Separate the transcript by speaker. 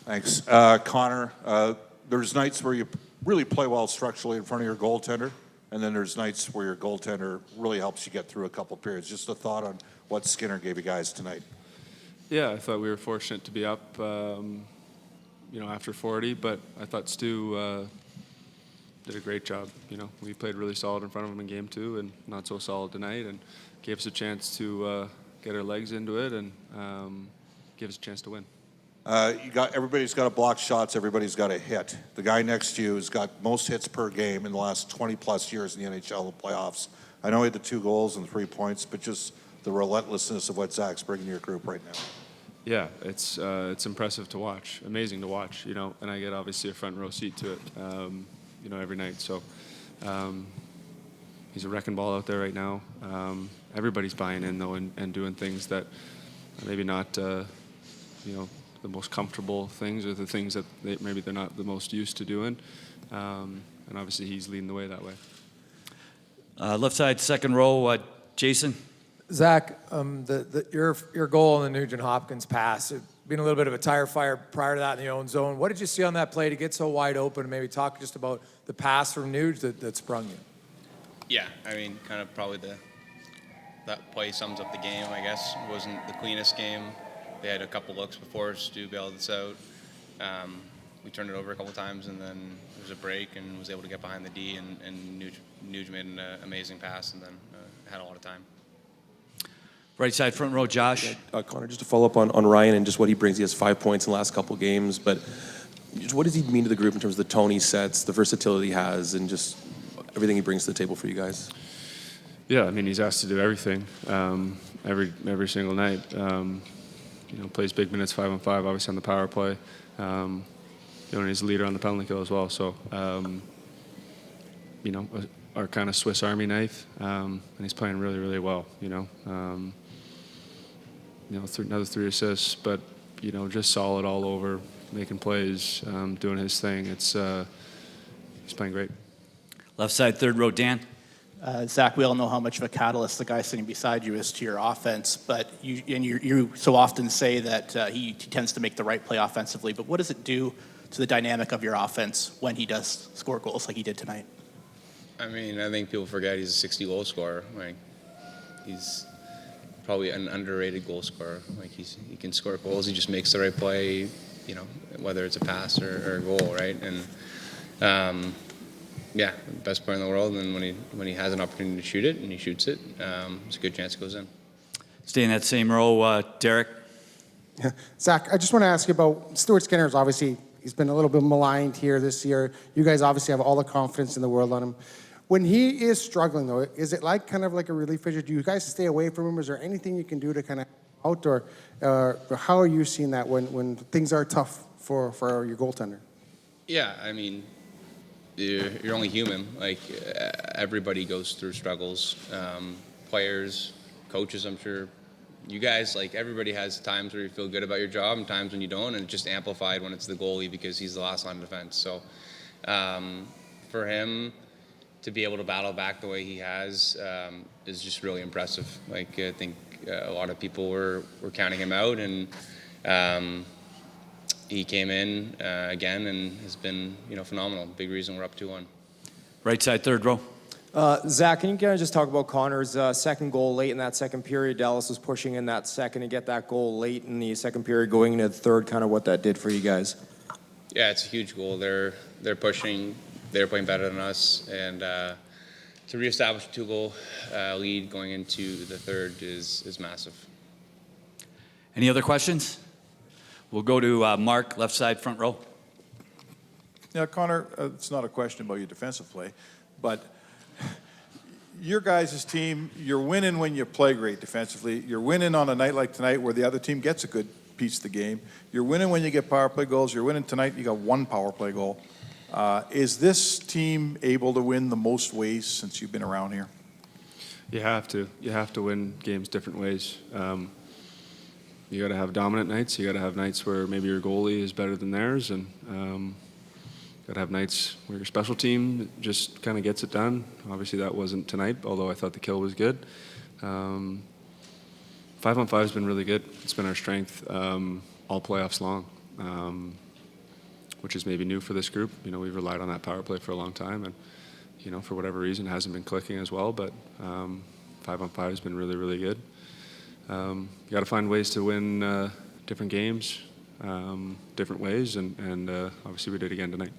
Speaker 1: Thanks. Connor, there's nights where you really play well structurally in front of your goaltender, and then there's nights where your goaltender really helps you get through a couple periods. Just a thought on what Skinner gave you guys tonight.
Speaker 2: Yeah, I thought we were fortunate to be up, after 40, but I thought Stu did a great job. We played really solid in front of him in game 2 and not so solid tonight, and gave us a chance to get our legs into it and give us a chance to win.
Speaker 1: Everybody's got to block shots. Everybody's got to hit. The guy next to you has got most hits per game in the last 20-plus years in the NHL playoffs. I know he had the 2 goals and 3 points, but just the relentlessness of what Zach's bringing to your group right now.
Speaker 2: Yeah, it's impressive to watch, amazing to watch, and I get obviously a front row seat to it, every night. So he's a wrecking ball out there right now. Everybody's buying in though and doing things that maybe not, the most comfortable things or the things that maybe they're not the most used to doing. And obviously he's leading the way that way.
Speaker 3: Left side, second row, Jason.
Speaker 4: Zach, your goal in the Nugent-Hopkins pass, it been a little bit of a tire fire prior to that in the own zone. What did you see on that play to get so wide open? And maybe talk just about the pass from Nuge that sprung you.
Speaker 5: Yeah, kind of probably that play sums up the game, I guess. It wasn't the cleanest game. They had a couple looks before Stu bailed us out. We turned it over a couple times, and then there was a break and was able to get behind the D, and Nuge made an amazing pass and then had a lot of time.
Speaker 3: Right side, front row, Josh.
Speaker 6: Connor, just to follow up on Ryan and just what he brings. He has 5 points in the last couple games, but just what does he mean to the group in terms of the tone he sets, the versatility he has, and just everything he brings to the table for you guys?
Speaker 2: Yeah, he's asked to do everything every single night. Plays big minutes 5-on-5, obviously on the power play. And he's a leader on the penalty kill as well. So, our kind of Swiss Army knife, and he's playing really, really well. Another 3 assists, but just solid all over, making plays, doing his thing. He's playing great.
Speaker 3: Left side, third row, Dan.
Speaker 7: Zach, we all know how much of a catalyst the guy sitting beside you is to your offense, but you so often say that he tends to make the right play offensively, but what does it do to the dynamic of your offense when he does score goals like he did tonight?
Speaker 5: I think people forget he's a 60-goal scorer. He's probably an underrated goal scorer. He can score goals. He just makes the right play, whether it's a pass or a goal, right? And yeah, best player in the world. And when he has an opportunity to shoot it and he shoots it, it's a good chance it goes in.
Speaker 3: Stay in that same row, Derek.
Speaker 8: Yeah. Zach, I just want to ask you about Stuart Skinner. Obviously, he's been a little bit maligned here this year. You guys obviously have all the confidence in the world on him. When he is struggling, though, is it kind of like a relief issue? Do you guys stay away from him? Is there anything you can do to kind of out, or how are you seeing that when things are tough for your goaltender?
Speaker 5: Yeah, you're only human. Everybody goes through struggles. Players, coaches, I'm sure. You guys, everybody has times where you feel good about your job and times when you don't, and it's just amplified when it's the goalie because he's the last line of defense. So for him to be able to battle back the way he has is just really impressive. I think a lot of people were counting him out, and he came in again and has been phenomenal. Big reason we're up 2-1.
Speaker 3: Right side, third row.
Speaker 9: Zach, can you kind of just talk about Connor's second goal late in that second period? Dallas was pushing in that second to get that goal late in the second period, going into the third, kind of what that did for you guys.
Speaker 5: Yeah, it's a huge goal. They're pushing. They're playing better than us, and to reestablish a 2-goal lead going into the third is massive.
Speaker 3: Any other questions? We'll go to Mark, left side, front row.
Speaker 10: Yeah, Connor, it's not a question about your defensive play, but your guys' team, you're winning when you play great defensively. You're winning on a night like tonight where the other team gets a good piece of the game. You're winning when you get power play goals. You're winning tonight, you got 1 power play goal. Is this team able to win the most ways since you've been around here?
Speaker 2: You have to. You have to win games different ways. You got to have dominant nights. You got to have nights where maybe your goalie is better than theirs, and got to have nights where your special team just kind of gets it done. Obviously, that wasn't tonight, although I thought the kill was good. 5-on-5 has been really good. It's been our strength all playoffs long. which is maybe new for this group. You know, we've relied on that power play for a long time, and you know, for whatever reason, it hasn't been clicking as well. But 5-on-5 has been really, really good. You got to find ways to win different games, different ways, and obviously we did again tonight.